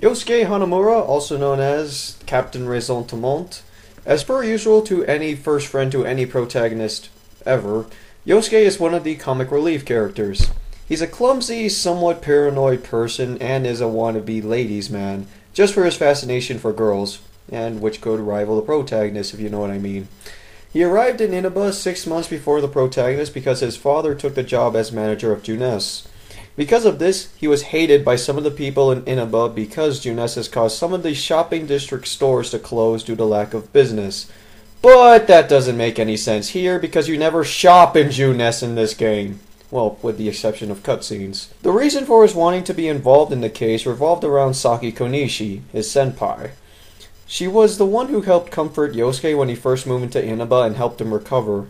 Yosuke Hanamura, also known as Captain Ressentiment, as per usual to any first friend to any protagonist ever, Yosuke is one of the comic relief characters. He's a clumsy, somewhat paranoid person and is a wannabe ladies' man, just for his fascination for girls, and which could rival the protagonist if you know what I mean. He arrived in Inaba 6 months before the protagonist because his father took the job as manager of Junes. Because of this, he was hated by some of the people in Inaba because Junes has caused some of the shopping district stores to close due to lack of business. But that doesn't make any sense here because you never shop in Junes in this game. Well, with the exception of cutscenes. The reason for his wanting to be involved in the case revolved around Saki Konishi, his senpai. She was the one who helped comfort Yosuke when he first moved into Inaba and helped him recover.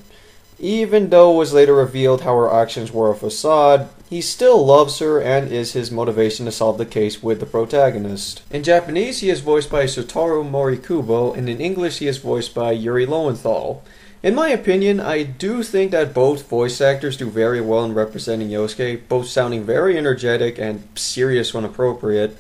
Even though it was later revealed how her actions were a facade, he still loves her and is his motivation to solve the case with the protagonist. In Japanese, he is voiced by Satoru Morikubo, and in English, he is voiced by Yuri Lowenthal. In my opinion, I do think that both voice actors do very well in representing Yosuke, both sounding very energetic and serious when appropriate.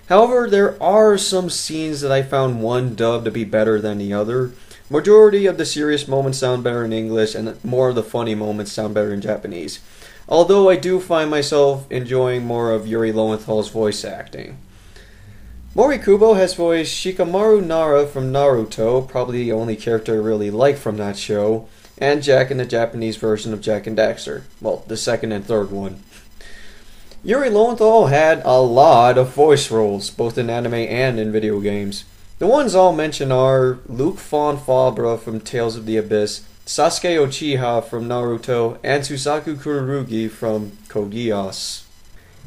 However, there are some scenes that I found one dub to be better than the other. Majority of the serious moments sound better in English, and more of the funny moments sound better in Japanese. Although I do find myself enjoying more of Yuri Lowenthal's voice acting. Morikubo has voiced Shikamaru Nara from Naruto, probably the only character I really like from that show, and Jack in the Japanese version of Jak and Daxter. Well, the second and third one. Yuri Lowenthal had a lot of voice roles, both in anime and in video games. The ones I'll mention are Luke Von Fabre from Tales of the Abyss, Sasuke Uchiha from Naruto, and Susaku Kururugi from Code Geass.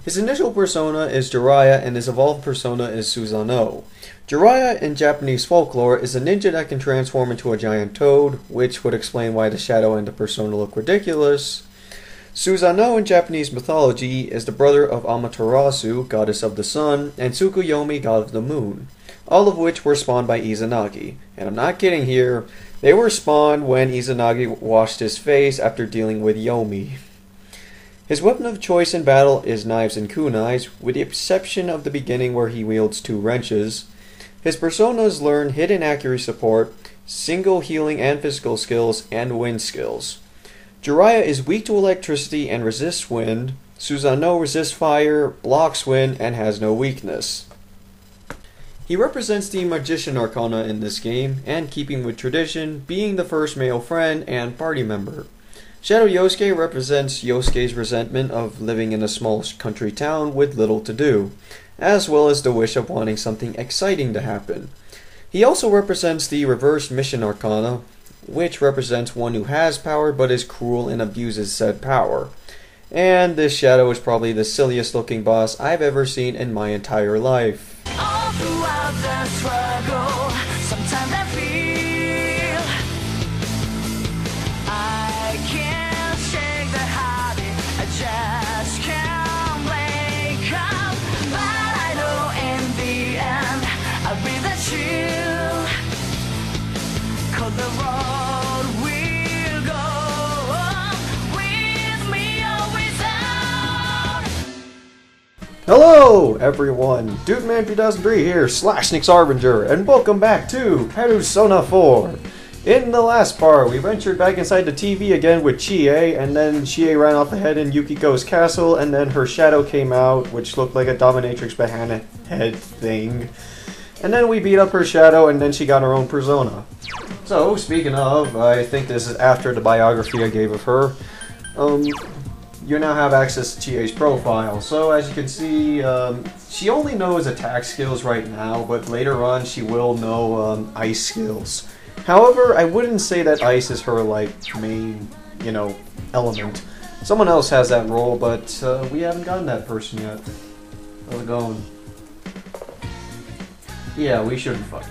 His initial persona is Jiraiya and his evolved persona is Susanoo. Jiraiya in Japanese folklore is a ninja that can transform into a giant toad, which would explain why the shadow and the persona look ridiculous. Susanoo in Japanese mythology is the brother of Amaterasu, goddess of the sun, and Tsukuyomi, god of the moon, all of which were spawned by Izanagi. And I'm not kidding here, they were spawned when Izanagi washed his face after dealing with Yomi. His weapon of choice in battle is knives and kunais, with the exception of the beginning where he wields 2 wrenches. His personas learn hidden accuracy support, single healing and physical skills, and wind skills. Jiraiya is weak to electricity and resists wind. Susanoo resists fire, blocks wind, and has no weakness. He represents the Magician Arcana in this game, and keeping with tradition, being the first male friend and party member. Shadow Yosuke represents Yosuke's resentment of living in a small country town with little to do, as well as the wish of wanting something exciting to happen. He also represents the Reversed Mission Arcana, which represents one who has power but is cruel and abuses said power. And this shadow is probably the silliest looking boss I've ever seen in my entire life. All throughout the struggle, sometimes I feel I can't shake the habit, I just can't wake up. But I know in the end, I'll be the shield, 'cause the road will go with me always out. Hello everyone, DudeMan2003 here, /Nix Harbinger, and welcome back to Persona 4. In the last part, we ventured back inside the TV again with Chie, and then Chie ran off ahead in Yukiko's castle, and then her shadow came out, which looked like a dominatrix banana head thing. And then we beat up her shadow, and then she got her own persona. So, speaking of, I think this is after the biography I gave of her. You now have access to Chie's profile. So, as you can see, she only knows attack skills right now, but later on she will know ice skills. However, I wouldn't say that ice is her, like, main, element. Someone else has that role, but we haven't gotten that person yet. How's it going? Yeah, we shouldn't fight.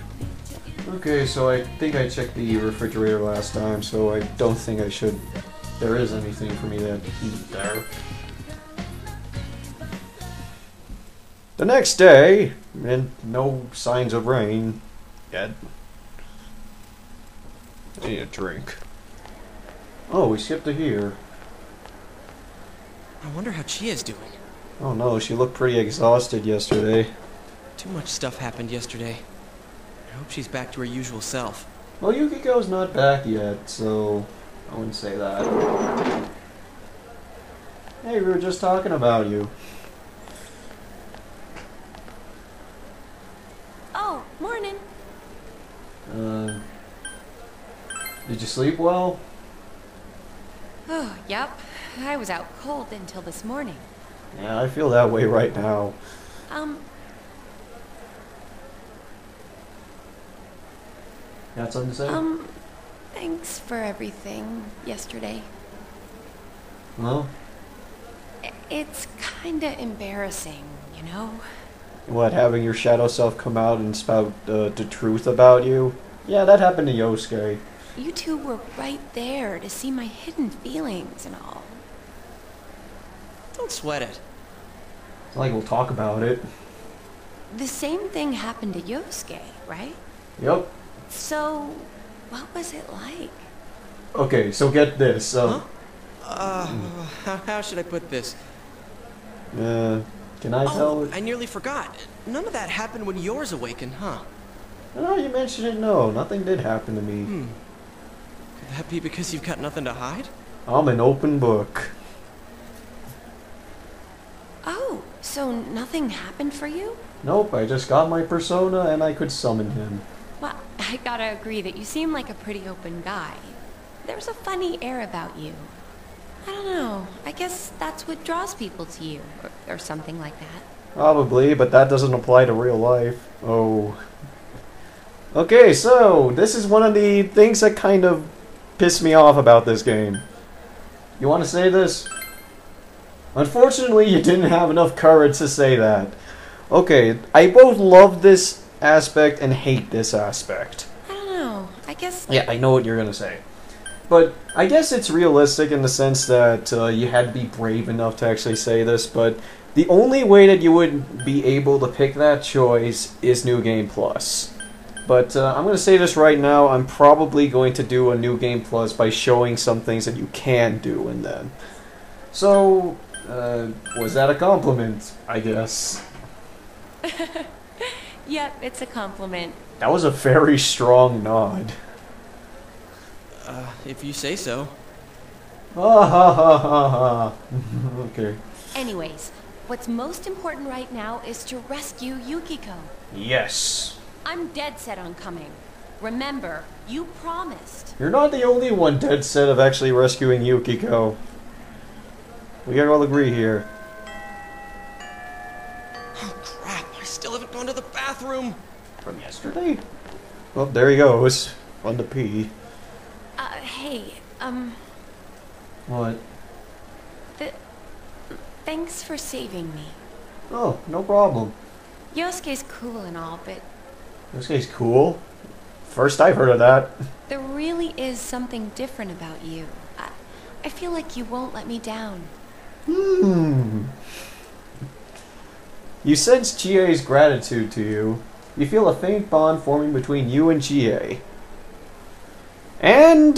Okay, so I think I checked the refrigerator last time, so I don't think I should. There is anything for me to eat there. The next day, and no signs of rain yet. I need a drink. Oh, we skipped to here. I wonder how Chie is doing. Oh no, she looked pretty exhausted yesterday. Too much stuff happened yesterday. I hope she's back to her usual self. Well, Yukiko's not back yet, so I wouldn't say that. Hey, we were just talking about you. Oh, morning. Did you sleep well? Oh, yep. I was out cold until this morning. Yeah, I feel that way right now. Got something to say? Thanks for everything yesterday. No? It's kinda embarrassing, you know? What, having your shadow self come out and spout the truth about you? Yeah, that happened to Yosuke. You two were right there to see my hidden feelings and all. Don't sweat it. It's like we'll talk about it. The same thing happened to Yosuke, right? Yep. So, what was it like? Okay, so get this. How should I put this? Can I tell it? I nearly forgot. None of that happened when yours awakened, huh? No, you mentioned it. No, nothing did happen to me. Could that be because you've got nothing to hide? I'm an open book. Oh, so nothing happened for you? Nope, I just got my persona and I could summon him. Well, I gotta agree that you seem like a pretty open guy. There's a funny air about you. I don't know. I guess that's what draws people to you, or something like that. Probably, but that doesn't apply to real life. Oh. Okay, so this is one of the things that kind of pissed me off about this game. You want to say this? Unfortunately, you didn't have enough courage to say that. Okay, I both love this aspect and hate this aspect. I don't know. I guess... Yeah, I know what you're gonna say. But I guess it's realistic in the sense that you had to be brave enough to actually say this, but the only way that you would be able to pick that choice is New Game Plus. But I'm going to say this right now, I'm probably going to do a New Game Plus by showing some things that you can do in them. So, was that a compliment, I guess? Yep, it's a compliment. That was a very strong nod. If you say so. Ah ha ha ha ha. Okay. Anyways, what's most important right now is to rescue Yukiko. Yes. I'm dead set on coming. Remember, you promised. You're not the only one dead set of actually rescuing Yukiko. We gotta all agree here. Oh crap, I still haven't gone to the bathroom. From yesterday? Well, there he goes. Fun to pee. Hey, What? thanks for saving me. Oh, no problem. Yosuke's cool and all, but This guy's cool. First I've heard of that. there really is something different about you. I feel like you won't let me down. You sense Chie's gratitude to you. You feel a faint bond forming between you and Chie. And...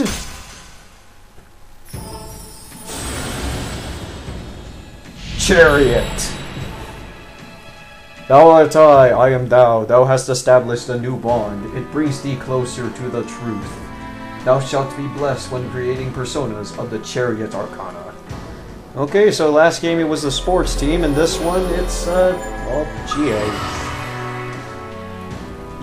Chariot! Thou art I am thou. Thou hast established a new bond. It brings thee closer to the truth. Thou shalt be blessed when creating personas of the Chariot Arcana. Okay, so last game it was the sports team, and this one it's, well, Chie.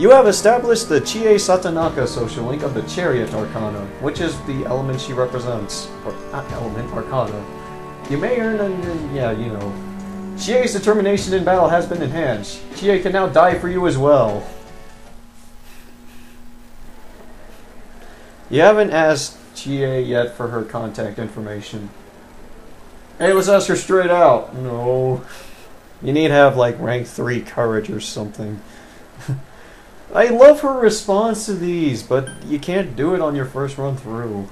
You have established the Chie Satanaka social link of the Chariot Arcana, which is the element she represents. Or, not element, Arcana. You may earn yeah, you know. Chie's determination in battle has been enhanced. Chie can now die for you as well. You haven't asked Chie yet for her contact information. Hey, let's ask her straight out. No. You need to have, like, rank 3 courage or something. I love her response to these, but you can't do it on your first run through.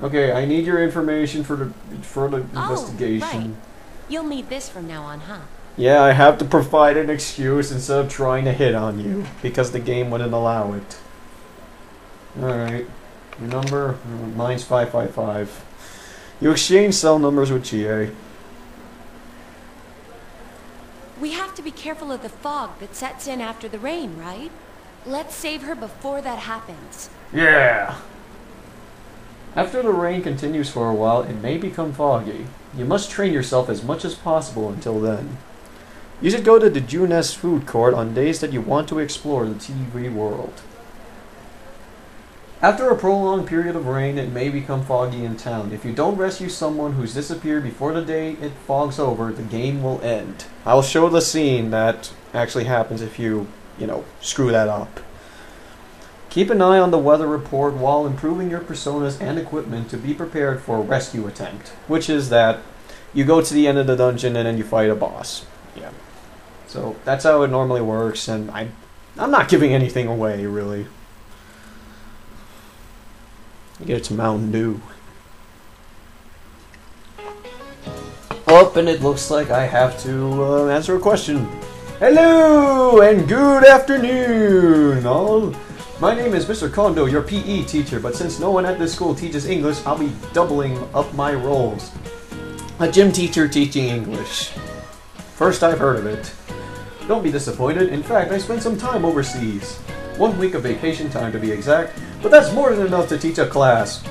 Okay, I need your information for the investigation. Right. You'll need this from now on, huh? Yeah, I have to provide an excuse instead of trying to hit on you, because the game wouldn't allow it. Alright. Your number? Mine's 555. You exchange cell numbers with Chie. We have to be careful of the fog that sets in after the rain, right? Let's save her before that happens. Yeah! After the rain continues for a while, it may become foggy. You must train yourself as much as possible until then. You should go to the Junes food court on days that you want to explore the TV world. After a prolonged period of rain, it may become foggy in town. If you don't rescue someone who's disappeared before the day it fogs over, the game will end. I'll show the scene that actually happens if you screw that up. Keep an eye on the weather report while improving your personas and equipment to be prepared for a rescue attempt, which is that you go to the end of the dungeon and then you fight a boss. Yeah. So that's how it normally works, and I'm not giving anything away, really. I get some Mountain Dew. Up, and it looks like I have to answer a question. Hello and good afternoon, all. My name is Mr. Kondo, your PE teacher, but since no one at this school teaches English, I'll be doubling up my roles. A gym teacher teaching English. First I've heard of it. Don't be disappointed. In fact, I spent some time overseas. 1 week of vacation time to be exact, but that's more than enough to teach a class.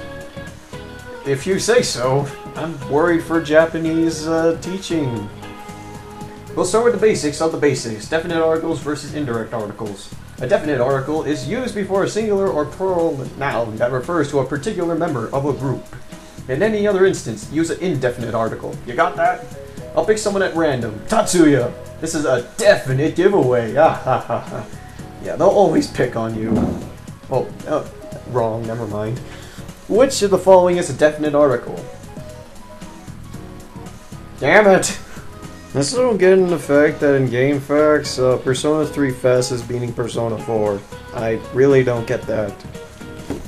If you say so. I'm worried for Japanese teaching. We'll start with the basics of the basics. Definite articles versus indirect articles. A definite article is used before a singular or plural noun that refers to a particular member of a group. In any other instance, use an indefinite article. You got that? I'll pick someone at random. Tatsuya! This is a definite giveaway. Ah ha ha ha. Yeah, they'll always pick on you. Oh, wrong, never mind. Which of the following is a definite article? Damn it! I still don't get the fact that in game facts, Persona 3 Fest is beating Persona 4. I really don't get that.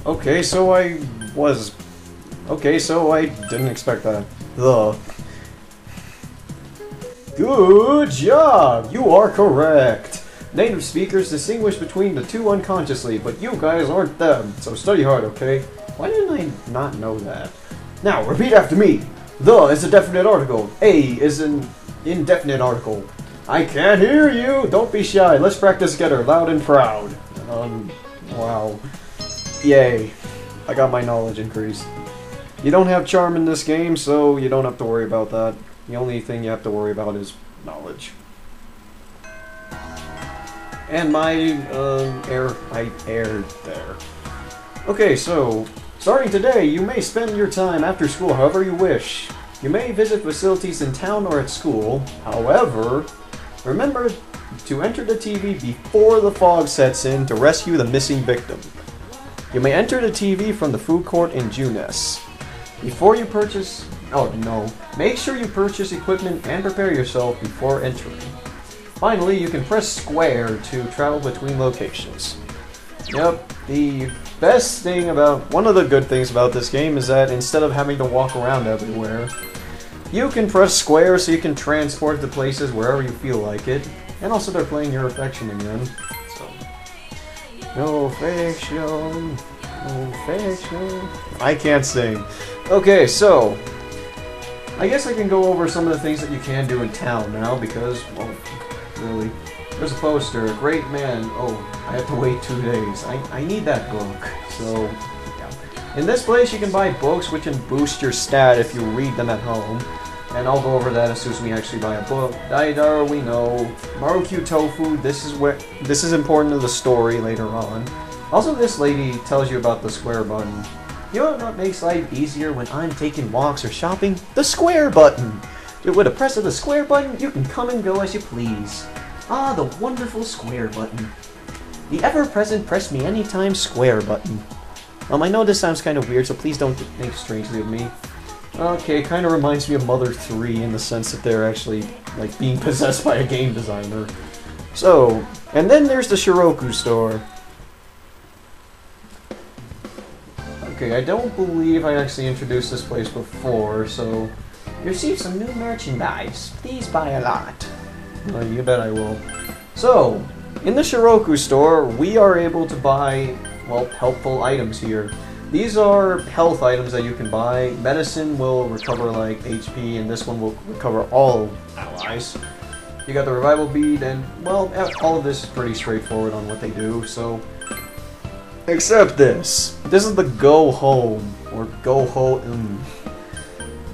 Okay, so I didn't expect that. Good job! You are correct! Native speakers distinguish between the two unconsciously, but you guys aren't them, so study hard, okay? Why didn't I not know that? Now, repeat after me! The is a definite article. A is an indefinite article. I can't hear you! Don't be shy, let's practice together, loud and proud. Wow. Yay. I got my knowledge increased. You don't have charm in this game, so you don't have to worry about that. The only thing you have to worry about is knowledge. And my, I erred there. Okay, so, starting today, you may spend your time after school however you wish. You may visit facilities in town or at school. However, remember to enter the TV before the fog sets in to rescue the missing victim. You may enter the TV from the food court in Junes. Before you purchase... Oh, no. Make sure you purchase equipment and prepare yourself before entering. Finally, you can press square to travel between locations. Yep, the best thing about... One of the good things about this game is that instead of having to walk around everywhere, you can press square so you can transport to places wherever you feel like it. And also they're playing Your Affection again. So... No affection, no affection... I can't sing. Okay, so... I guess I can go over some of the things that you can do in town now because, well, really. There's a poster, a great man. Oh, I have to wait 2 days. I need that book. So, yeah. In this place you can buy books which can boost your stat if you read them at home. And I'll go over that as soon as we actually buy a book. Daidara we know. Marukyu Tofu, this is important to the story later on. Also, this lady tells you about the square button. You know what makes life easier when I'm taking walks or shopping? The square button! With a press of the square button, you can come and go as you please. Ah, the wonderful square button. The ever-present press me anytime square button. I know this sounds kind of weird, so please don't think strangely of me. Okay, kind of reminds me of Mother 3 in the sense that they're actually, like, being possessed by a game designer. So, and then there's the Shiroku store. Okay, I don't believe I actually introduced this place before, so... You receive some new merchandise. Please buy a lot. Oh, you bet I will. So, in the Shiroku store, we are able to buy, well, helpful items here. These are health items that you can buy. Medicine will recover, like, HP, and this one will recover all allies. you got the revival bead, and, well, all of this is pretty straightforward on what they do, so... Except this. This is the go home, or go home.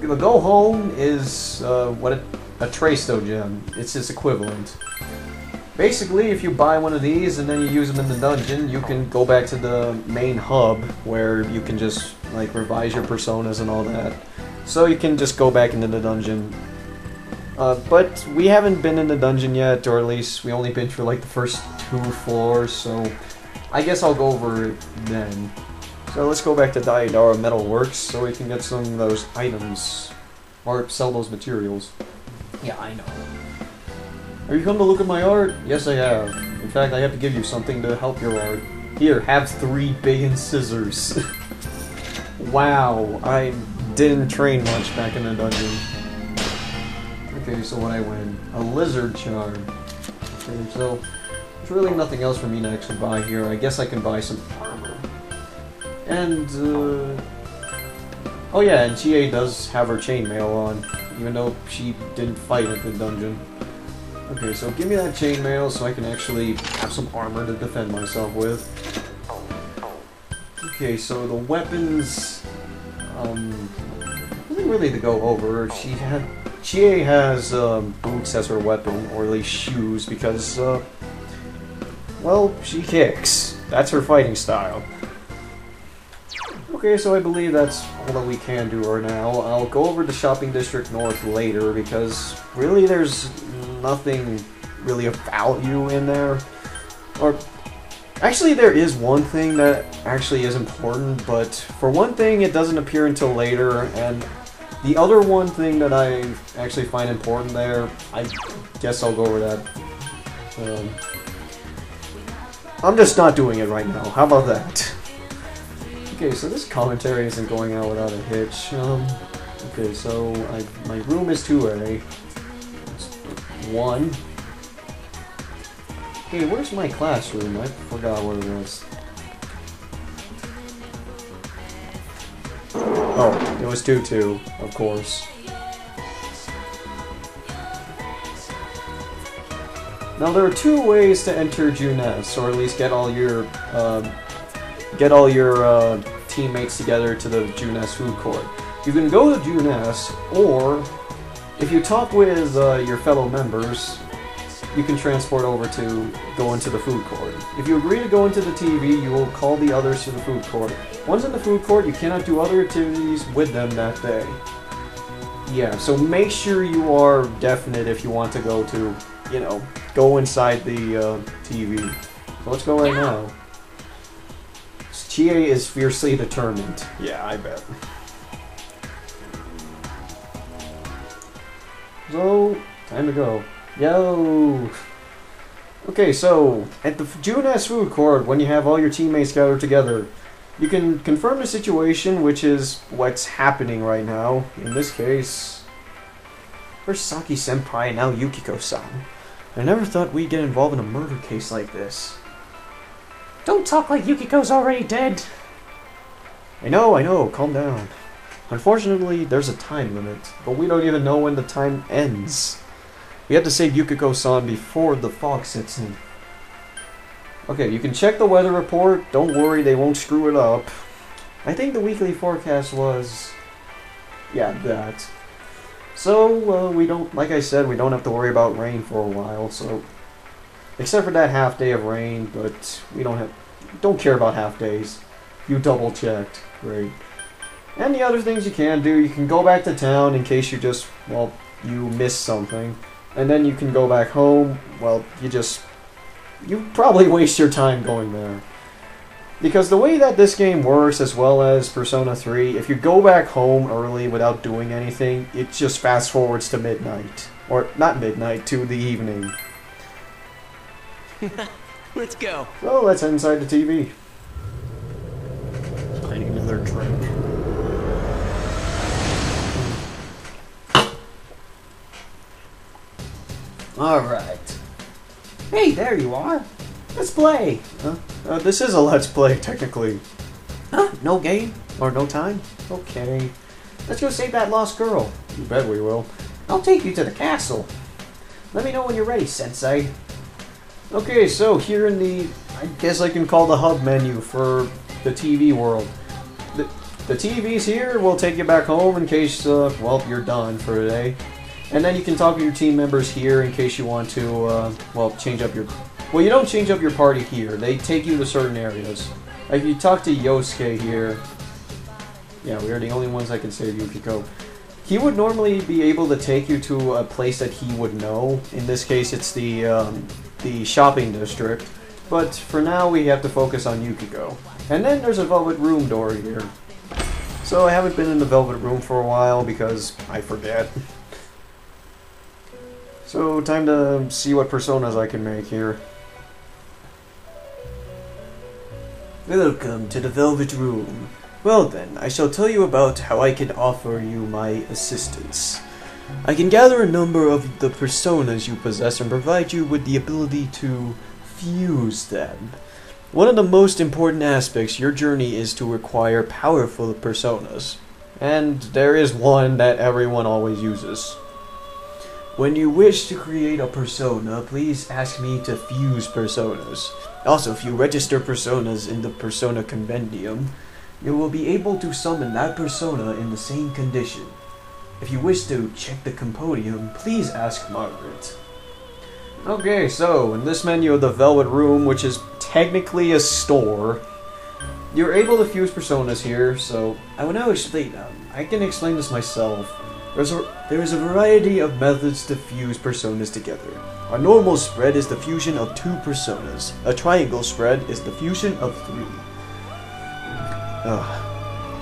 The go home is what a Trasto gem. It's its equivalent. Basically, if you buy one of these and then you use them in the dungeon, you can go back to the main hub where you can just like revise your personas and all that. So you can just go back into the dungeon. But we haven't been in the dungeon yet, or at least we only been through like the first 2 floors, so I guess I'll go over it then. So let's go back to Daidara Metalworks so we can get some of those items, or sell those materials. Yeah, I know. Have you come to look at my art? Yes, I have. In fact, I have to give you something to help your art. Here, have 3 big scissors. Wow, I didn't train much back in the dungeon. Okay, so what I win? A lizard charm. Okay, so there's really nothing else for me to actually buy here. I guess I can buy some armor. And, oh yeah, and Chie does have her chainmail on, even though she didn't fight at the dungeon. Okay, so give me that chainmail so I can actually have some armor to defend myself with. Okay, so the weapons, nothing really to go over. Chie has boots as her weapon, or at least shoes, because, well, she kicks. That's her fighting style. Okay, so I believe that's all that we can do right now. I'll go over to Shopping District North later, because really there's nothing really of value in there. Or, actually there is one thing that actually is important, but for one thing it doesn't appear until later, and the other one thing that I actually find important there, I guess I'll go over that. I'm just not doing it right now, how about that? Okay, so this commentary isn't going out without a hitch. Okay, so my room is 2A. It's 1. Okay, where's my classroom? I forgot what it was. Oh, it was 2-2, of course. Now there are 2 ways to enter Junes, or at least get all your teammates together to the Junes food court. You can go to Junes, or if you talk with your fellow members, you can transport over to go into the food court. If you agree to go into the TV, you will call the others to the food court. Once in the food court, you cannot do other activities with them that day. Yeah, so make sure you are definite if you want to go to, you know, go inside the TV. So let's go right now. Chie is fiercely determined. Yeah, I bet. So, time to go. Yo! Okay, so, at the Junes food court, when you have all your teammates gathered together, you can confirm the situation, which is what's happening right now. In this case, where's Saki-senpai and now Yukiko-san? I never thought we'd get involved in a murder case like this. Don't talk like Yukiko's already dead. I know, calm down. Unfortunately, there's a time limit, but we don't even know when the time ends. We have to save Yukiko-san before the fog sets in. Okay, you can check the weather report. Don't worry, they won't screw it up. I think the weekly forecast was... yeah, that. So, we don't... like I said, we don't have to worry about rain for a while, so... except for that half day of rain, but we don't care about half days. You double checked. Great. And the other things you can do, you can go back to town in case you just, well, you missed something. And then you can go back home, well, you probably waste your time going there. Because the way that this game works, as well as Persona 3, if you go back home early without doing anything, it just fast forwards to midnight. Or, not midnight, to the evening. Let's go. So, let's head inside the TV. I need another drink. Alright. Hey, there you are. Let's play! This is a let's play, technically. Huh? No game? Or no time? Okay. Let's go save that lost girl. You bet we will. I'll take you to the castle. Let me know when you're ready, Sensei. Okay, so here in the, I guess I can call the hub menu for the TV world. The TVs here will take you back home in case, well, you're done for today. And then you can talk to your team members here in case you want to, well, change up your... Well, you don't change up your party here. They take you to certain areas. Like, you talk to Yosuke here. Yeah, we are the only ones that can save Yukiko. He would normally be able to take you to a place that he would know. In this case, it's the shopping district. But for now, we have to focus on Yukiko. And then there's a velvet room door here. So I haven't been in the velvet room for a while because I forget. So time to see what personas I can make here. Welcome to the velvet room. Well then, I shall tell you about how I can offer you my assistance. I can gather a number of the personas you possess and provide you with the ability to fuse them. One of the most important aspects of your journey is to acquire powerful personas. And there is one that everyone always uses. When you wish to create a persona, please ask me to fuse personas. Also, if you register personas in the Persona Compendium, you will be able to summon that persona in the same condition. If you wish to check the Compendium, please ask Margaret. Okay, so in this menu of the Velvet Room, which is technically a store, you're able to fuse personas here, so I will now explain them. I can explain this myself. There is a variety of methods to fuse personas together. A normal spread is the fusion of 2 personas. A triangle spread is the fusion of 3.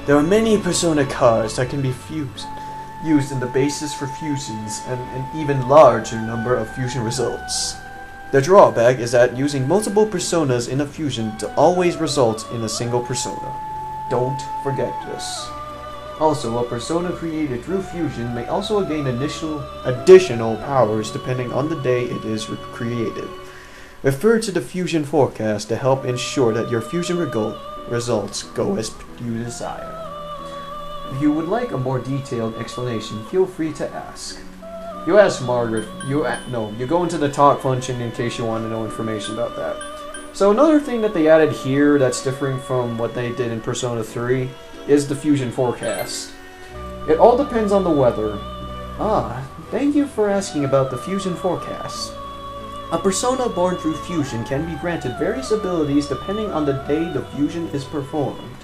There are many persona cards that can be used in the basis for fusions and an even larger number of fusion results. The drawback is that using multiple personas in a fusion to always result in a single persona. Don't forget this. Also, a persona created through fusion may also gain additional powers depending on the day it is created. Refer to the fusion forecast to help ensure that your fusion results go as you desire. If you would like a more detailed explanation, feel free to ask. You ask Margaret. You go into the talk function in case you want to know information about that. So another thing that they added here that's different from what they did in Persona 3 is the fusion forecast. It all depends on the weather. Thank you for asking about the fusion forecast. A persona born through fusion can be granted various abilities depending on the day the fusion is performed.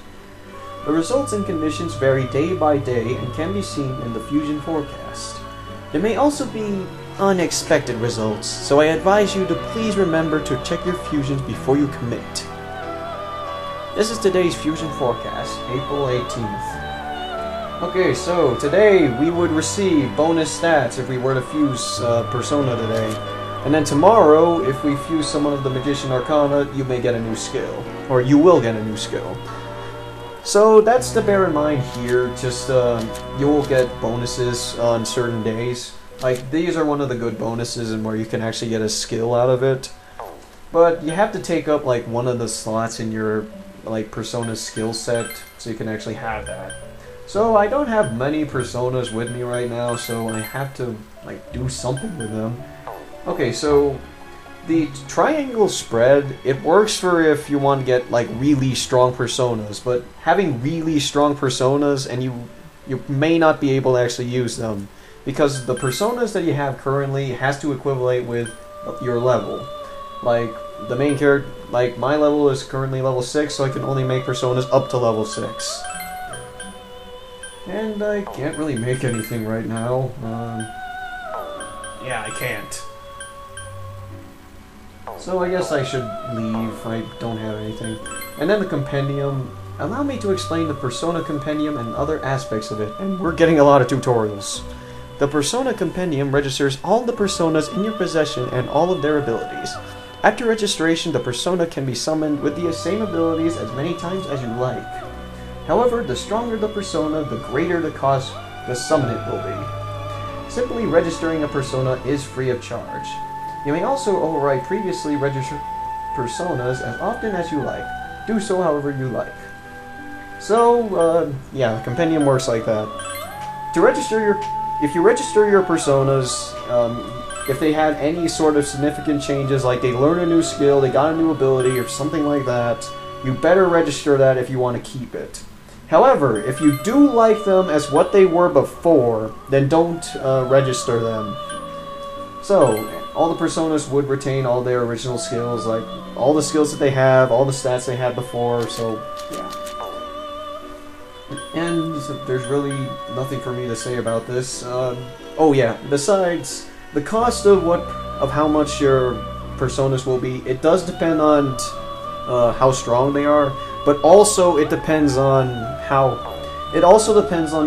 The results and conditions vary day by day and can be seen in the fusion forecast. There may also be unexpected results, so I advise you to please remember to check your fusions before you commit. This is today's fusion forecast, April 18th. Okay, so today we would receive bonus stats if we were to fuse Persona today. And then tomorrow, if we fuse someone of the Magician Arcana, you may get a new skill. Or you will get a new skill. So that's to bear in mind here, just you will get bonuses on certain days. Like, these are one of the good bonuses and where you can actually get a skill out of it. But you have to take up like one of the slots in your like Persona skill set so you can actually have that. So I don't have many Personas with me right now, so I have to like do something with them. Okay, so the triangle spread, it works for if you want to get like really strong personas, but having really strong personas and you may not be able to actually use them because the personas that you have currently has to equivalent with your level. Like the main character, like my level is currently level 6, so I can only make personas up to level 6. And I can't really make anything right now. Yeah, I can't. So I guess I should leave. I don't have anything. And then the compendium. Allow me to explain the Persona Compendium and other aspects of it. And we're getting a lot of tutorials. The Persona Compendium registers all the personas in your possession and all of their abilities. After registration, the persona can be summoned with the same abilities as many times as you like. However, the stronger the persona, the greater the cost to summon it will be. Simply registering a persona is free of charge. You may also override previously registered personas as often as you like. Do so however you like. So, yeah, the compendium works like that. If you register your personas, if they had any sort of significant changes, like they learned a new skill, they got a new ability, or something like that, you better register that if you want to keep it. However, if you do like them as what they were before, then don't register them. So, all the personas would retain all their original skills, like all the skills that they have, all the stats they had before, so yeah. And there's really nothing for me to say about this. Oh yeah, besides, the cost of how much your personas will be, it does depend on how strong they are, but also it depends on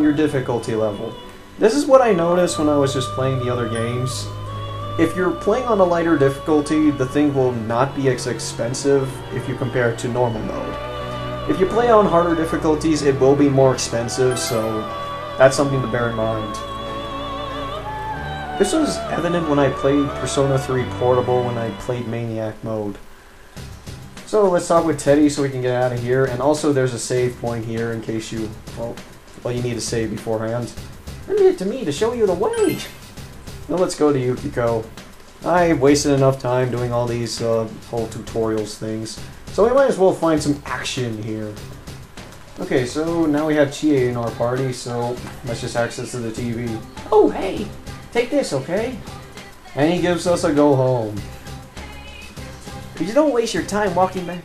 your difficulty level. This is what I noticed when I was just playing the other games. If you're playing on a lighter difficulty, the thing will not be as expensive if you compare it to normal mode. If you play on harder difficulties, it will be more expensive, so that's something to bear in mind. This was evident when I played Persona 3 Portable, when I played Maniac mode. So let's talk with Teddie so we can get out of here, and also there's a save point here in case you, well you need to save beforehand. Leave it to me to show you the way! Now let's go to Yukiko. I wasted enough time doing all these whole tutorials things, so we might as well find some action here. Okay, so now we have Chie in our party, so let's just access to the TV. Oh, hey, take this, okay? And he gives us a go home. If you don't waste your time walking back...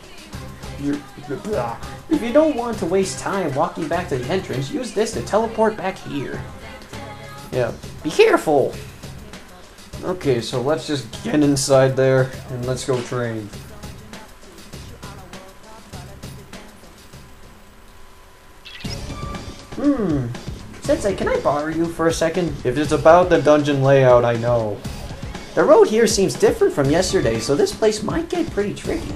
If you don't want to waste time walking back to the entrance, use this to teleport back here. Yeah. Be careful! Okay, so let's just get inside there, and let's go train. Sensei, can I bother you for a second? If it's about the dungeon layout, I know. The road here seems different from yesterday, so this place might get pretty tricky.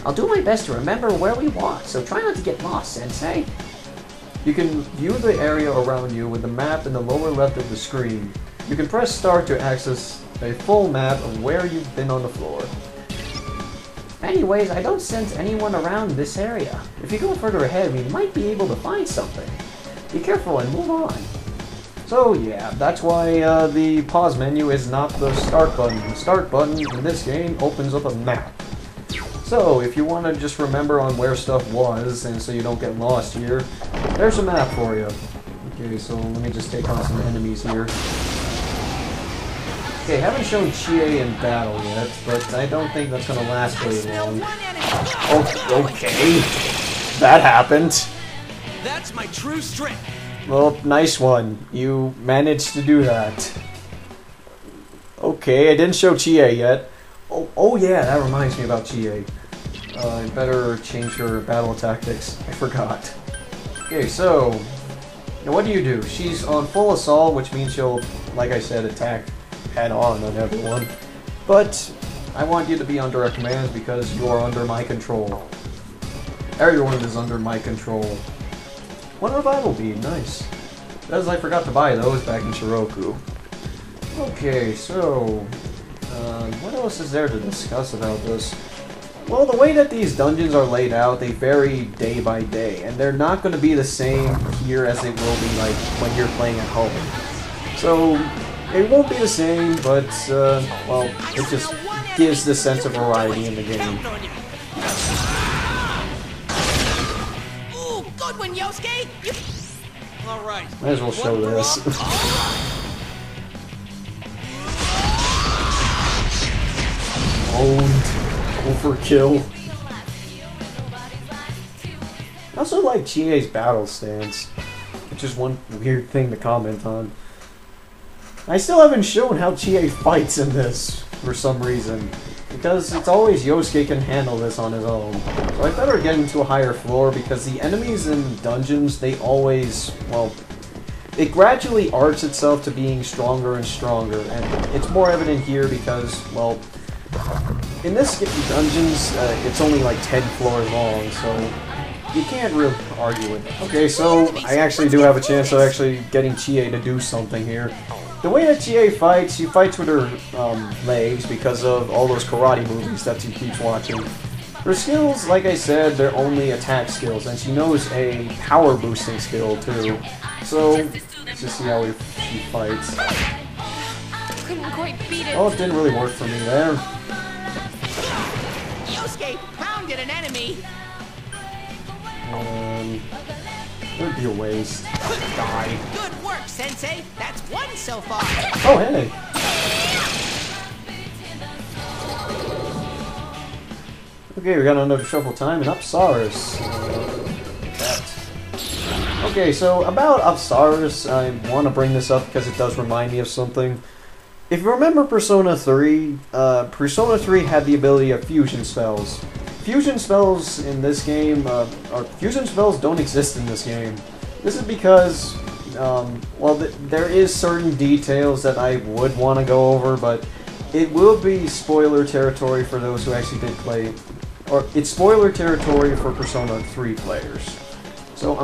I'll do my best to remember where we walked, so try not to get lost, Sensei. You can view the area around you with the map in the lower left of the screen. You can press start to access a full map of where you've been on the floor. Anyways, I don't sense anyone around this area. If you go further ahead, we might be able to find something. Be careful and move on. So yeah, that's why the pause menu is not the start button. The start button in this game opens up a map. So if you want to just remember on where stuff was, and so you don't get lost here, there's a map for you. Okay, so let me just take on some enemies here. Okay, haven't shown Chie in battle yet, but I don't think that's going to last very long. Oh, okay. That happened. That's my true strength. Well, nice one. You managed to do that. Okay, I didn't show Chie yet. Oh yeah, that reminds me about Chie. I better change her battle tactics. I forgot. Okay, so... now what do? She's on full assault, which means she'll, like I said, attack head-on on everyone. But I want you to be under our commands because you are under my control. Everyone is under my control. One revival bead, nice. As I forgot to buy those back in Shiroku. Okay, so... what else is there to discuss about this? Well, the way that these dungeons are laid out, they vary day by day, and they're not going to be the same here as they will be like when you're playing at home. So, it won't be the same, but, well, it just gives the sense of variety in the game. Ooh, good one, Yosuke! All right. Might as well show this. Owned. Overkill. I also like Chie's battle stance, which is one weird thing to comment on. I still haven't shown how Chie fights in this, for some reason. Because it's always Yosuke can handle this on his own. So I better get into a higher floor, because the enemies in dungeons, they always, well... it gradually arcs itself to being stronger and stronger, and it's more evident here because, well... in this dungeons, it's only like 10 floors long, so you can't really argue with it. Okay, so I actually do have a chance of actually getting Chie to do something here. The way that Chie fights, she fights with her legs because of all those karate movies that she keeps watching. Her skills, like I said, they're only attack skills, and she knows a power boosting skill too. So, let's just see how she fights. couldn't quite beat it. Oh, it didn't really work for me there. Yosuke pounded an enemy. It would be a waste. Die. Good work, Sensei. That's one so far. Oh, hey. Okay, we got another shuffle time, and Upsaris. Okay, so about Upsaris, I want to bring this up because it does remind me of something. If you remember Persona 3, Persona 3 had the ability of fusion spells. Fusion spells in this game, or fusion spells don't exist in this game. This is because, there is certain details that I would want to go over, but it will be spoiler territory for those who actually did play, or it's spoiler territory for Persona 3 players. So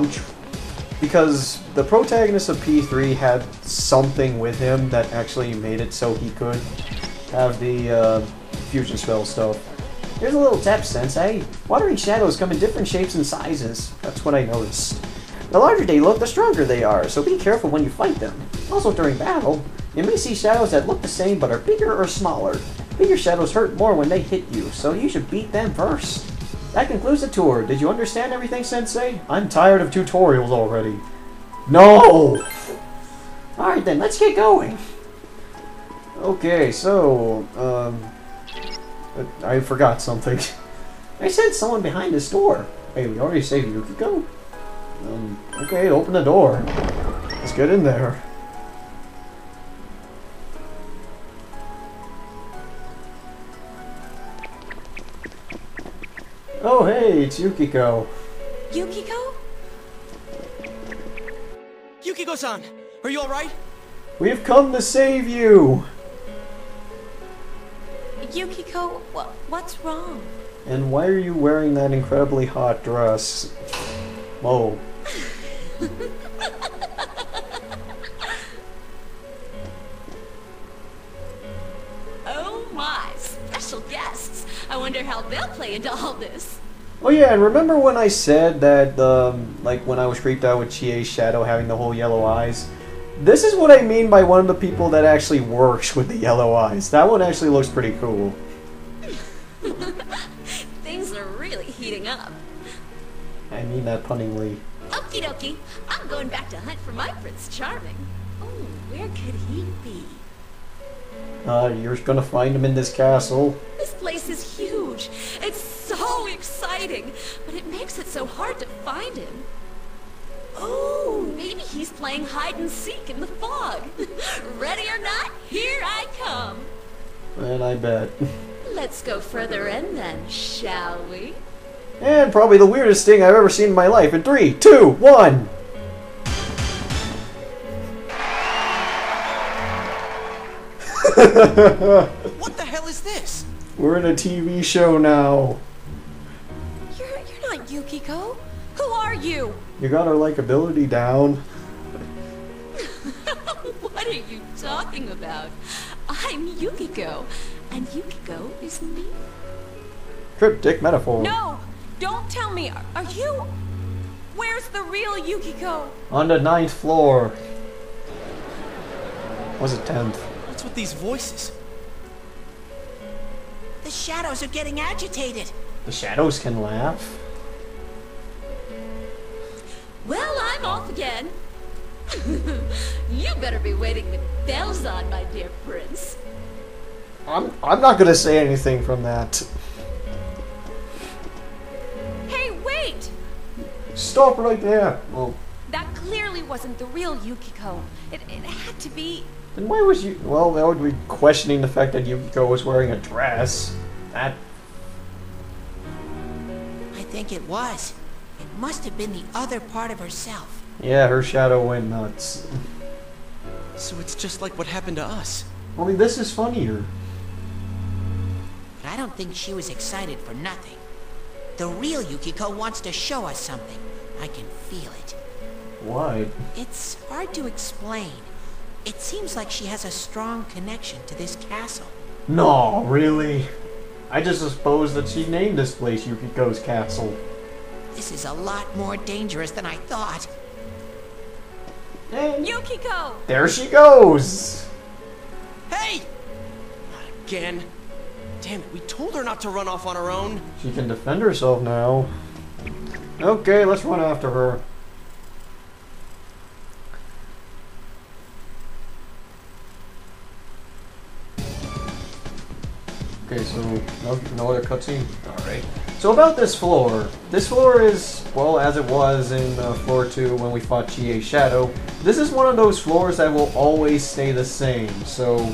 because the protagonist of P3 had something with him that actually made it so he could have the fusion spell stuff. Here's a little tip, Sensei. Watering shadows come in different shapes and sizes. That's what I noticed. The larger they look, the stronger they are, so be careful when you fight them. Also during battle, you may see shadows that look the same but are bigger or smaller. Bigger shadows hurt more when they hit you, so you should beat them first. That concludes the tour. Did you understand everything, Sensei? I'm tired of tutorials already. No! Alright then, let's get going. Okay, so, I forgot something. I said someone behind this door. Hey, we already saved Yukiko? Okay, open the door. Let's get in there. Oh, hey, it's Yukiko. Yukiko? Yukiko-san, are you alright? We've come to save you! Yukiko, what's wrong? And why are you wearing that incredibly hot dress? Whoa. Oh my, special guests. I wonder how they'll play into all this. Oh yeah, and remember when I said that, like when I was creeped out with Chie's shadow having the whole yellow eyes? This is what I mean by one of the people that actually works with the yellow eyes. That one actually looks pretty cool. Things are really heating up. I mean that punningly. Okie dokie, I'm going back to hunt for my Prince Charming. Oh, where could he be? You're gonna find him in this castle. This place is huge. It's so exciting, but it makes it so hard to find him. Oh, maybe he's playing hide and seek in the fog. Ready or not, here I come. And I bet. Let's go further in then, shall we? And probably the weirdest thing I've ever seen in my life. In 3, 2, 1. What the hell is this? We're in a TV show now. You're not Yukiko. Who are you? You got our likability down. What are you talking about? I'm Yukiko, and Yukiko is me. Cryptic metaphor. No! Don't tell me! Are you... Where's the real Yukiko? On the 9th floor. Was it 10th? What's with these voices? The shadows are getting agitated. The shadows can laugh. Well, I'm off again. You better be waiting with bells on, my dear prince. I'm not gonna say anything from that. Hey, wait! Stop right there. Well, That clearly wasn't the real Yukiko. It had to be... then why was you? Well, that would be questioning the fact that Yukiko was wearing a dress. That. I think it was. It must have been the other part of herself. Yeah, her shadow went nuts. So it's just like what happened to us. Only this is funnier. But I don't think she was excited for nothing. The real Yukiko wants to show us something. I can feel it. Why? It's hard to explain. It seems like she has a strong connection to this castle. No, really? I just suppose that she named this place Yukiko's Castle. This is a lot more dangerous than I thought. And Yukiko! there she goes! Hey! Not again. Damn it, we told her not to run off on her own. She can defend herself now. Okay, let's run after her. Okay, so no other cutscene? Alright. So about this floor. This floor is, well, as it was in floor 2 when we fought Chie's Shadow. This is one of those floors that will always stay the same. So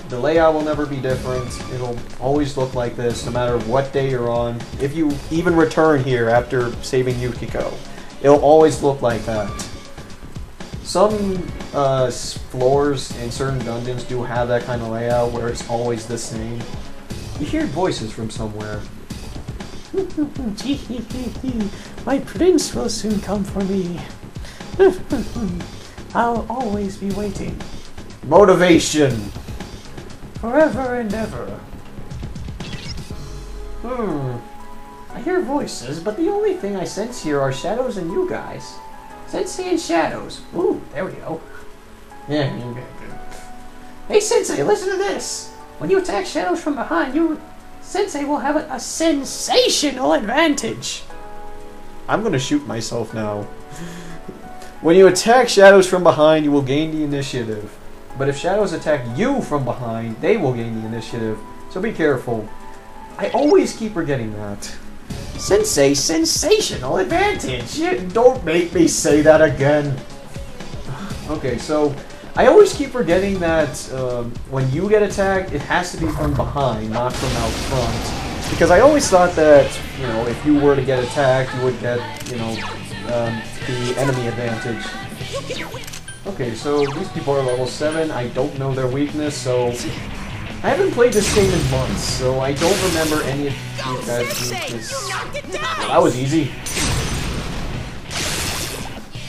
the layout will never be different. It'll always look like this no matter what day you're on. If you even return here after saving Yukiko, it'll always look like that. Some floors in certain dungeons do have that kind of layout where it's always the same. You hear voices from somewhere. My prince will soon come for me. I'll always be waiting. Motivation! Forever and ever. I hear voices, but the only thing I sense here are shadows and you guys. Sensei and shadows. Ooh, there we go. Yeah, you get good. Hey Sensei, listen to this! When you attack shadows from behind, Sensei will have a sensational advantage. I'm gonna shoot myself now. When you attack shadows from behind, you will gain the initiative. But if shadows attack you from behind, they will gain the initiative. So be careful. I always keep forgetting that. Sensei, sensational advantage! Don't make me say that again. Okay, so I always keep forgetting that when you get attacked, it has to be from behind, not from out front. Because I always thought that, you know, if you were to get attacked, you would get, you know, the enemy advantage. Okay, so these people are level 7. I don't know their weakness, so I haven't played this game in months, so I don't remember any of these guys' weaknesses. That was easy.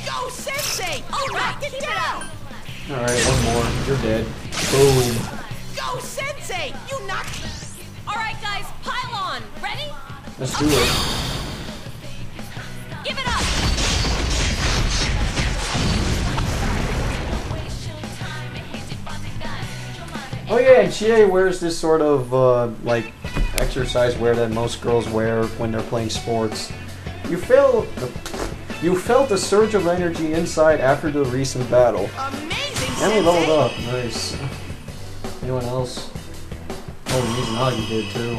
Go, Sensei! Oh, knock it down! Alright, one more. You're dead. Boom. Go, Sensei! You knocked... Alright guys, pile on. Ready? Let's do it. Give it up! Oh yeah, and Chie wears this sort of, like, exercise wear that most girls wear when they're playing sports. You felt a surge of energy inside after the recent battle. Amazing, And we leveled Sensei! up. Nice. Anyone else? Oh, Mizunagi did too.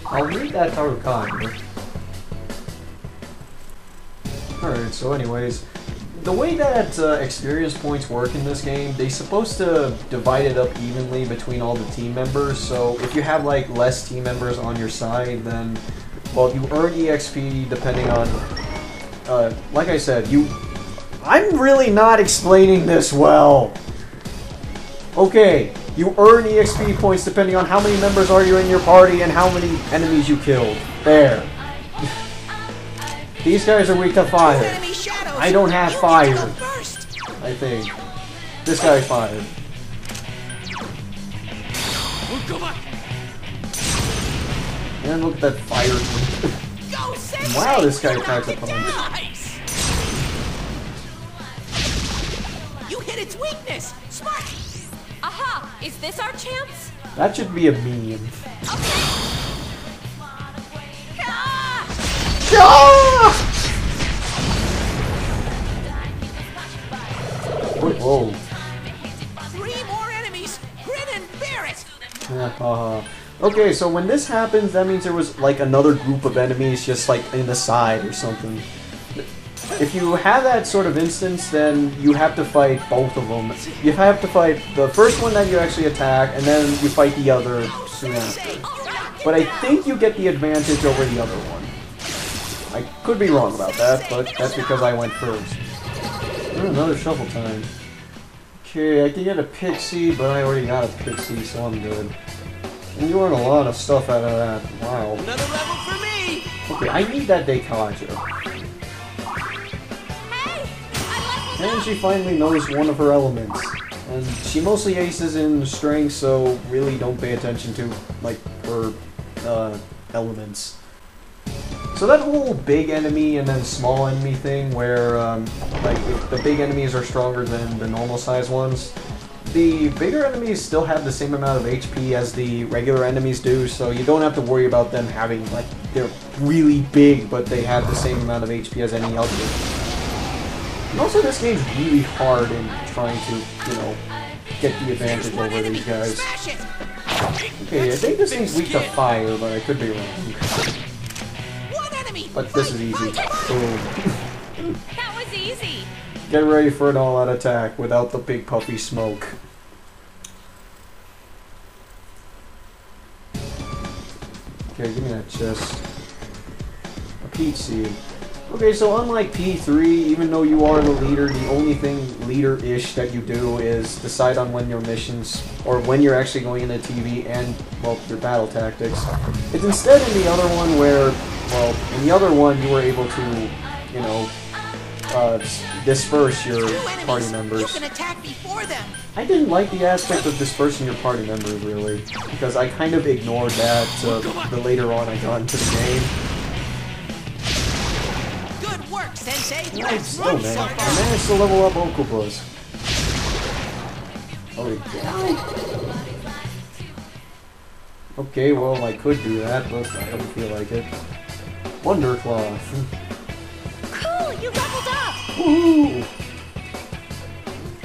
I'll read that Tarukani. Alright, so anyways, the way that experience points work in this game, they're supposed to divide it up evenly between all the team members, so if you have like less team members on your side, then, well, you earn EXP depending on, like I said, I'm really not explaining this well. Okay, you earn EXP points depending on how many members are you in your party and how many enemies you killed. There. These guys are weak to fire. I don't have fire. I think. This guy's fired. And look at that fire. Wow, this guy attacks a punch. You hit its weakness! Smart! Aha! Is this our chance? That should be a meme. Whoa. 3 more enemies! Grin and bear it! Okay, so when this happens, that means there was like another group of enemies just like in the side or something. If you have that sort of instance, then you have to fight both of them. You have to fight the first one that you actually attack, and then you fight the other soon after. But I think you get the advantage over the other one. I could be wrong about that, but that's because I went first. Another shuffle time. Okay, I can get a pixie, but I already got a pixie, so I'm good. And you earn a lot of stuff out of that. Wow. Another level for me! Okay, I need that Deikaja. And she finally knows one of her elements. And she mostly aces in strength, so really don't pay attention to, like, her elements. So that whole big enemy and then small enemy thing where, like, if the big enemies are stronger than the normal size ones, the bigger enemies still have the same amount of HP as the regular enemies do, so you don't have to worry about them having, like, they're really big, but they have the same amount of HP as any other. And also, this game's really hard in trying to, you know, get the advantage over these guys. Okay, I think this thing's weak to fire, but I could be wrong. But this is easy. Boom. That was easy. Get ready for an all-out attack without the big puffy smoke. Okay, give me that chest. A peach seed. Okay, so unlike P3, even though you are the leader, the only thing leader-ish that you do is decide on when your missions, or when you're actually going into TV and, well, your battle tactics. It's instead in the other one where, well, in the other one you were able to, you know, disperse your party members. You can attack before them. I didn't like the aspect of dispersing your party members, really, because I kind of ignored that the later on I got into the game. Good work, Sensei. Nice. Oh man, I managed to level up Okubus. Oh, he died. Okay, well, I could do that, but I don't feel like it. Wonderclaw. Cool, you leveled up. Woohoo!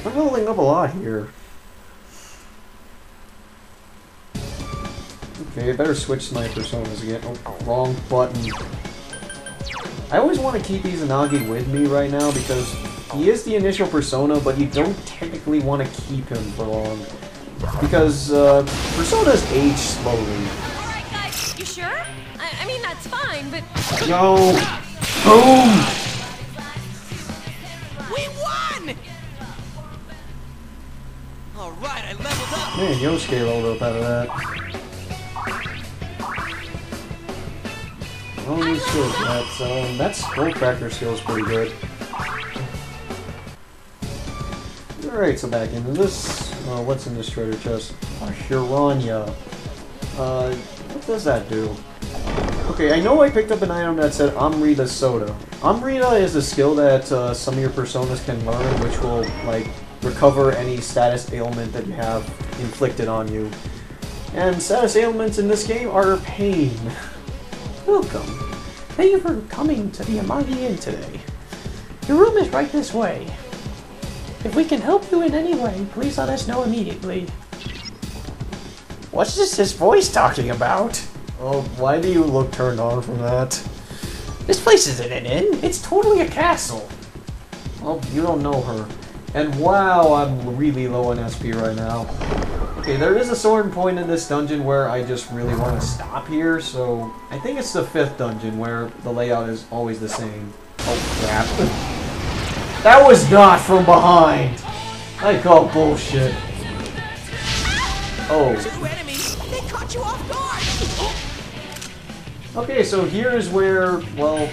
I'm leveling up a lot here. Okay, I better switch my personas again. Oh, wrong button. I always want to keep Izanagi with me right now because he is the initial persona, but you don't technically want to keep him for long. Because personas age slowly. Alright guys, you sure? I mean, that's fine, but... Yo! Boom! We won! Alright, I leveled up. Man, Yosuke leveled up out of that. Holy shit, that Skullcracker skill is pretty good. Alright, so back into this. What's in this treasure chest? A Hiranya. What does that do? Okay, I know I picked up an item that said Amrita Soda. Amrita is a skill that some of your personas can learn, which will, like, recover any status ailment that you have inflicted on you. And status ailments in this game are pain. Welcome. Thank you for coming to the Amagi Inn today. Your room is right this way. If we can help you in any way, please let us know immediately. What's this voice talking about? Oh, why do you look turned on from that? This place isn't an inn. It's totally a castle. Oh, you don't know her. And wow, I'm really low on SP right now. Okay, there is a certain point in this dungeon where I just really want to stop here, so I think it's the 5th dungeon where the layout is always the same. Oh crap. That was not from behind! I call bullshit. Oh. 2 enemies. They caught you off guard. Okay, so here's where, well,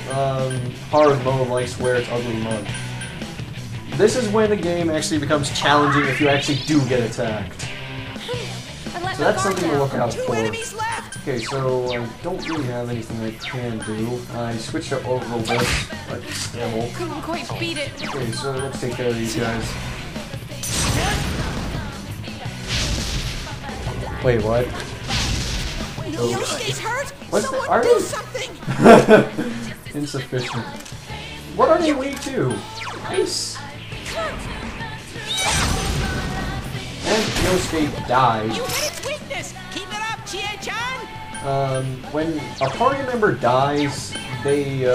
hard mode likes where it's ugly mode. This is when the game actually becomes challenging if you actually do get attacked. So that's something to look out 2 for. enemies left. Okay, so I don't really have anything I can do. I switched up over this, but still. Couldn't quite beat it. Okay, so let's take care of these guys. Wait, what? Yosuke's hurt. What's Someone the, are do they? something. Insufficient. What are they weak to? Nice. And Yosuke died. You hit its weakness. Keep it up, Chie-chan. When a party member dies, they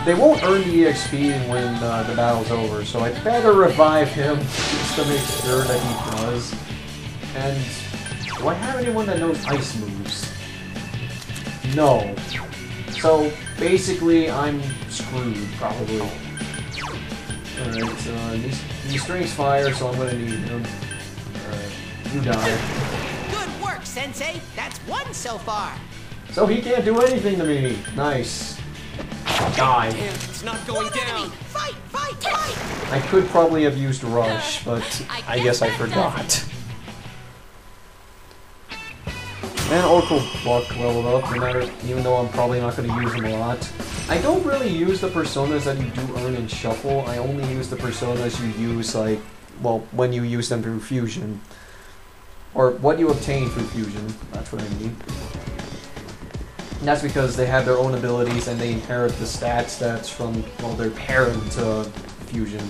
won't earn the EXP when the battle's over, so I better revive him just to make sure that he does. And do I have anyone that knows ice moves? No. So basically, I'm screwed, probably. Alright, he strings fire, so I'm gonna need him. Alright, you die. Good work, Sensei. That's 1 so far. So he can't do anything to me. Nice. Die. Damn, it's not going down. Fight, fight, fight. I could probably have used Rush, but I guess I forgot. And Oracle Buck leveled up, no matter, even though I'm probably not going to use him a lot. I don't really use the personas that you do earn in Shuffle. I only use the personas you use, like, well, when you use them through fusion. Or what you obtain through fusion, that's what I mean. And that's because they have their own abilities and they inherit the stats from, well, their parent fusion.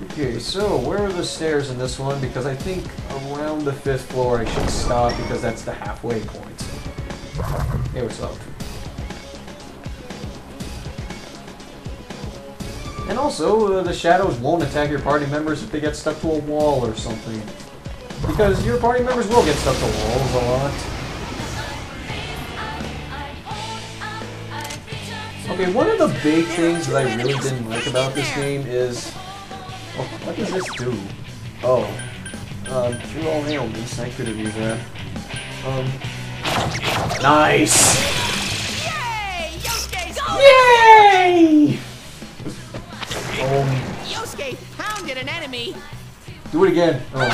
Okay, so where are the stairs in this one? Because I think around the 5th floor I should stop because that's the halfway point. Hey, what's up? And also, the shadows won't attack your party members if they get stuck to a wall or something. Because your party members will get stuck to walls a lot. Okay, one of the big things that I really didn't like about this game is... Oh, what does this do? Oh. Through all ailments, I could have used that. Nice! Yay! Yosuke's Yay! Yosuke pounded an enemy. Do it again. Oh.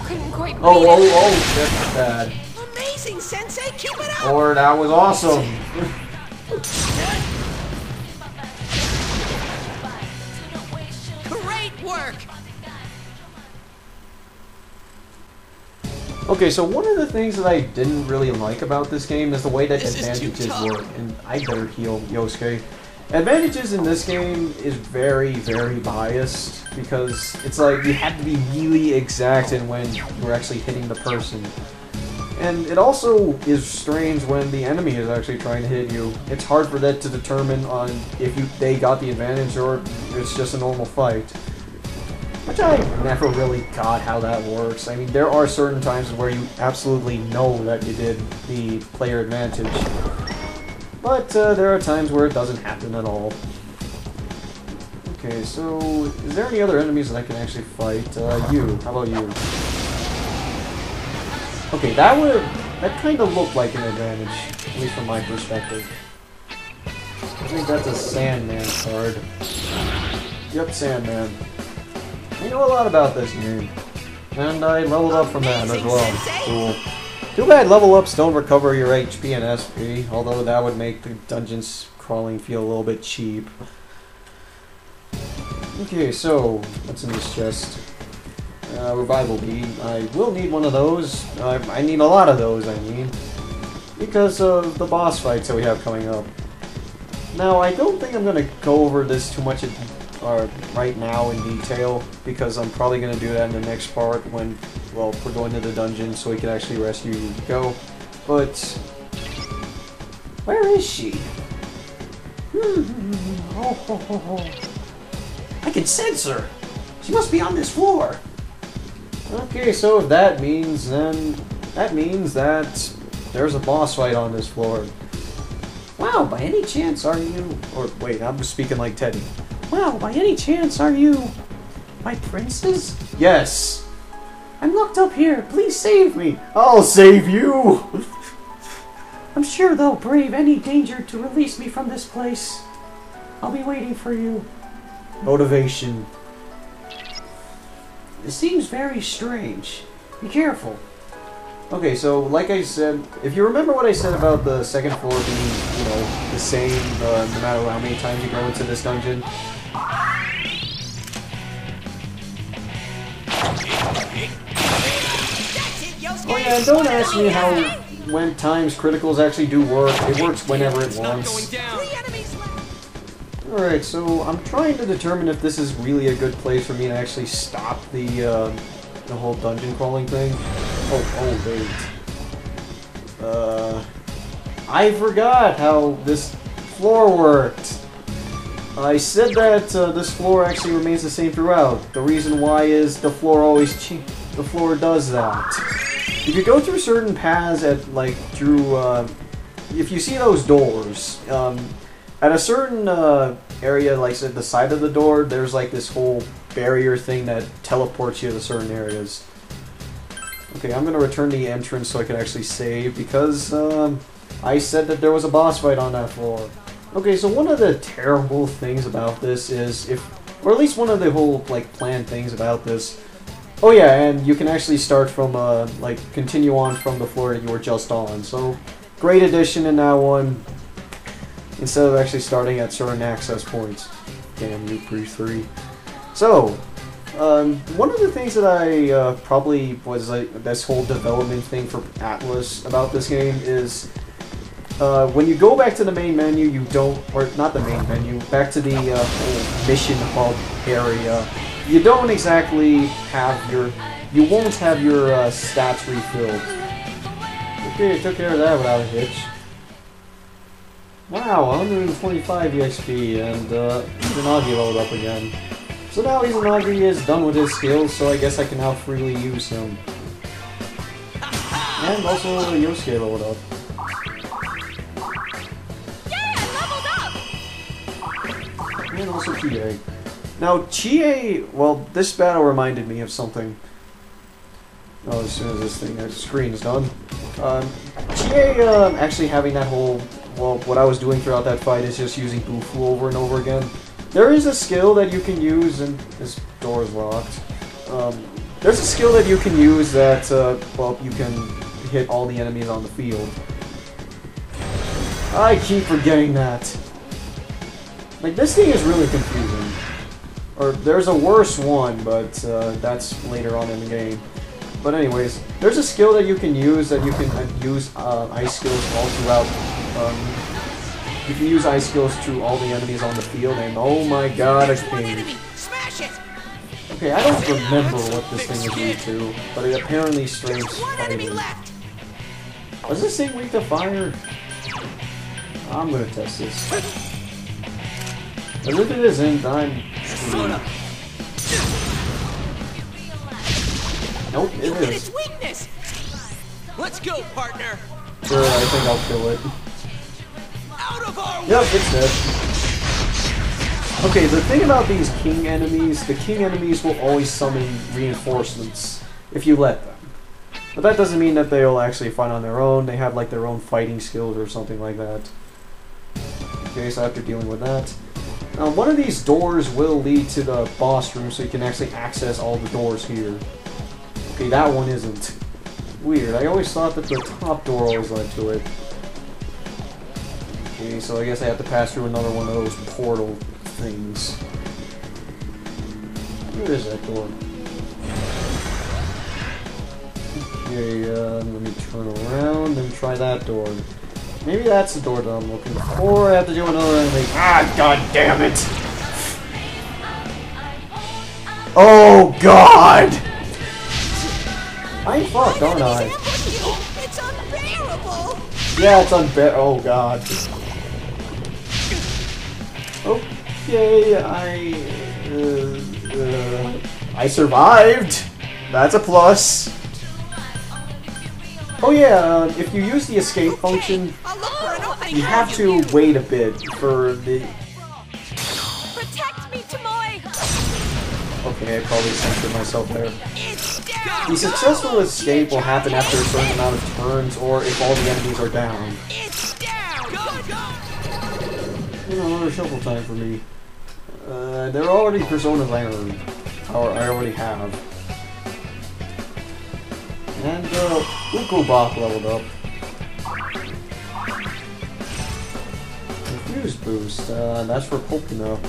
Couldn't quite read it. Oh, that's bad. Amazing, Sensei. Keep it up. Or that was awesome. Great work. Okay, so one of the things that I didn't really like about this game is the way that This is too advantages tough. work, and I better heal Yosuke. Advantages in this game is very, very biased, because it's like you have to be really exact in when you're actually hitting the person. And it also is strange when the enemy is actually trying to hit you. It's hard for that to determine on if they got the advantage or it's just a normal fight. Which I never really got how that works. I mean, there are certain times where you absolutely know that you did the player advantage. But there are times where it doesn't happen at all. Okay, so is there any other enemies that I can actually fight? You. How about you? Okay, that kind of looked like an advantage, at least from my perspective. I think that's a Sandman card. Yep, Sandman. I know a lot about this game, and I leveled up from that as well. Cool. Too bad level ups don't recover your HP and SP, although that would make the dungeons crawling feel a little bit cheap. Okay, so what's in this chest? Revival bead. I will need one of those. I need a lot of those, I mean, because of the boss fights that we have coming up. Now, I don't think I'm going to go over this too much right now in detail, because I'm probably going to do that in the next part when, well, we're going to the dungeon so we can actually rescue Yukiko. But, where is she? I can sense her! She must be on this floor! Okay, so if that means, then that means that there's a boss fight on this floor. Wow, by any chance are you... Or, wait, I'm speaking like Teddie. Wow, by any chance are you my princess? Yes! I'm locked up here. Please save me. I'll save you! I'm sure they'll brave any danger to release me from this place. I'll be waiting for you. Motivation. This seems very strange. Be careful. Okay, so like I said, if you remember what I said about the second floor being, you know, the same no matter how many times you go into this dungeon. Oh yeah, and don't ask me how when times criticals actually do work. It works whenever it wants. Alright, so I'm trying to determine if this is really a good place for me to actually stop the whole dungeon crawling thing. Oh, wait. I forgot how this floor worked. I said that this floor actually remains the same throughout. The reason why is the floor always the floor does that. If you go through certain paths at like through if you see those doors, at a certain area, like at the side of the door, there's like this whole barrier thing that teleports you to certain areas. Okay, I'm gonna return the entrance so I can actually save because I said that there was a boss fight on that floor. Okay, so one of the terrible things about this is or at least one of the whole like planned things about this. Oh yeah, and you can actually start from like continue on from the floor that you were just on. So great addition in that one. Instead of actually starting at certain access points. Damn you, Pre 3. So, one of the things that I probably was like this whole development thing for Atlas about this game is when you go back to the main menu, you don't, or not the main menu, back to the whole mission hub area, you don't exactly have your, you won't have your stats refilled. Okay, took care of that without a hitch. Wow, 125 EXP, and Izanagi leveled up again. So now Izanagi is done with his skills, so I guess I can now freely use him. And also Yosuke leveled up. Yay, I leveled up! And also Chie. Now Chie, well, this battle reminded me of something. Oh, as soon as this thing, the screen is done. Chie actually having that whole, well, what I was doing throughout that fight is just using Bufu over and over again. There is a skill that you can use, and this door is locked. There's a skill that you can use that, well, you can hit all the enemies on the field. I keep forgetting that. Like, this thing is really confusing. Or, there's a worse one, but that's later on in the game. But anyways, there's a skill that you can use use ice skills all throughout. You can use ice skills to all the enemies on the field, and oh my god, a king. Okay, I don't remember what this thing is weak to, but it apparently strains fighting. Was this thing weak to fire? I'm gonna test this. As if it isn't, I'm screwed. Nope, it is. Let's go, partner. Sure, I think I'll kill it. Out of our Yep, it's dead. Okay, the thing about these king enemies, the king enemies will always summon reinforcements if you let them. But that doesn't mean that they'll actually fight on their own. They have like their own fighting skills or something like that. Okay, so after dealing with that. Now, one of these doors will lead to the boss room, so you can actually access all the doors here. Okay, that one isn't. Weird, I always thought that the top door always led to it. Okay, so I guess I have to pass through another one of those portal things. Where is that door? Okay, let me turn around and try that door. Maybe that's the door that I'm looking for. I have to do another enemy. Ah, god damn it! Oh god! I'm fucked, aren't I? It's unbearable! Yeah, it's unbearable. Oh god. Okay, I survived. That's a plus. Oh yeah, if you use the escape function, you have to wait a bit for the... Protect me, Tomoe! Okay, I probably censored myself there. The successful escape will happen after a certain amount of turns, or if all the enemies are down. Another shuffle time for me. They're already Persona learned. Or I already have. And, Ukobach leveled up. Infuse boost, that's for Pokino.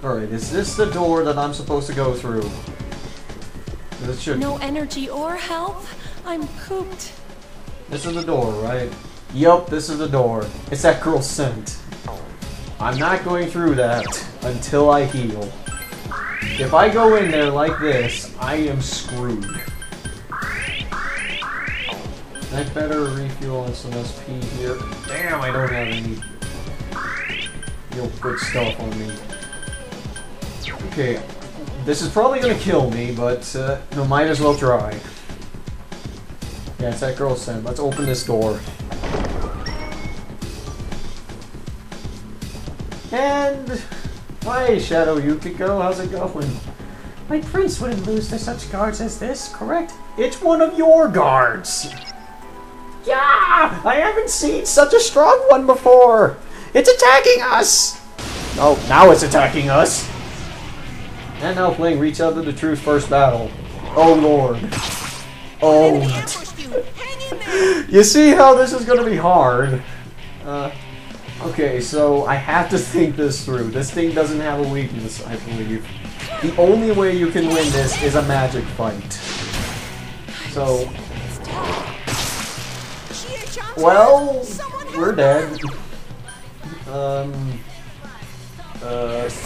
Alright, is this the door that I'm supposed to go through? This should No energy or health? I'm cooped. This is the door, right? Yup, this is the door. It's that girl's scent. I'm not going through that until I heal. If I go in there like this, I am screwed. I better refuel on some SP here. Damn, I don't have any real good stuff on me. Okay, this is probably gonna kill me, but no, might as well try. Yeah, it's that girl's scent. Let's open this door. And... Hi, Shadow Yukiko, how's it going? My prince wouldn't lose to such guards as this, correct? It's one of your guards! Yeah! I haven't seen such a strong one before! It's attacking us! Oh, now it's attacking us! And now playing Reach Out to the Truth First Battle. Oh lord. Oh. Hang in there! You see how this is going to be hard? Okay, so, Ukobach leveled up. And, Izanagi leveled up. Okay, Okay, so I have to think this through. This thing doesn't have a weakness, I believe. The only way you can win this is a magic fight. So, well, we're dead.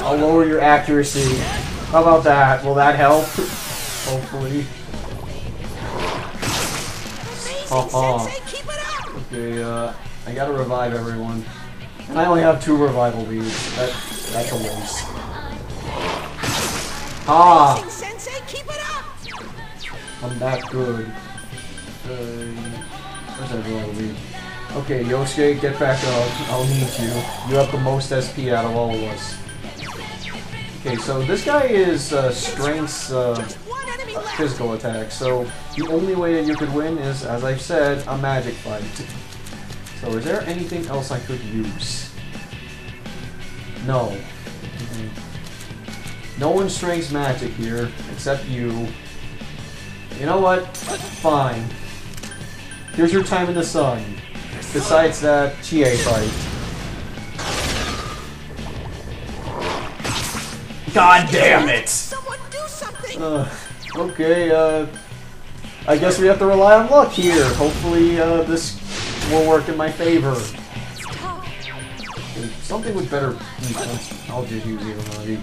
I'll lower your accuracy. How about that? Will that help? Hopefully. Okay, I gotta revive everyone. And I only have 2 revival beads. That's a waste. Ah! I'm that good. Where's that revival bead? Okay, Yosuke, get back up. I'll need you. You have the most SP out of all of us. Okay, so this guy is strength's physical attack, so the only way that you could win is, as I've said, a magic fight. So is there anything else I could use? No. No one strengths magic here, except you. You know what? Fine. Here's your time in the sun. Besides that Chie fight. God damn it! Someone do something! Okay, I guess we have to rely on luck here. Hopefully, this will work in my favor. Something with better defense. I'll just use Ivanagi.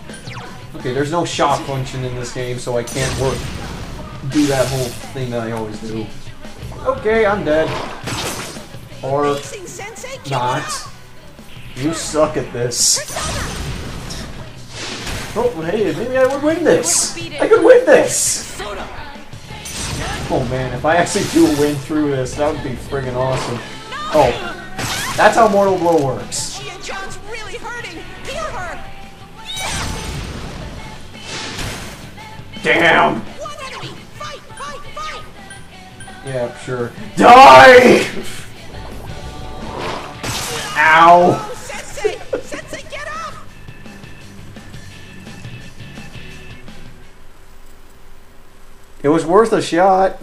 Okay, there's no shock function in this game, so I can't do that whole thing that I always do. Okay, I'm dead. Or not. You suck at this. Oh, hey, maybe I would win this. I could win this. Oh man, if I actually do win through this, that would be friggin' awesome. Oh, that's how Mortal Blow works. John's really hurting. Heal her. Damn. One enemy. Fight, fight, fight. Yeah, sure. Die! Ow! Oh, Sensei! Sensei, get up! It was worth a shot.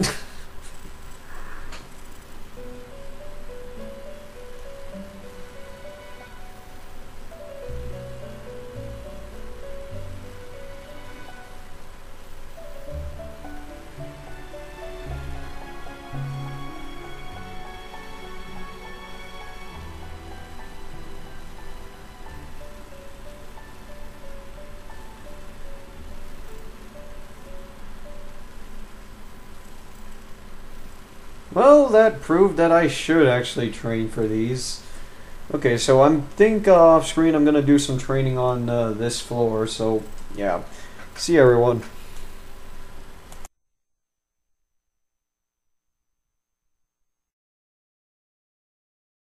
Well, that proved that I should actually train for these. Okay, so I think off screen I'm going to do some training on this floor, so yeah. See you, everyone.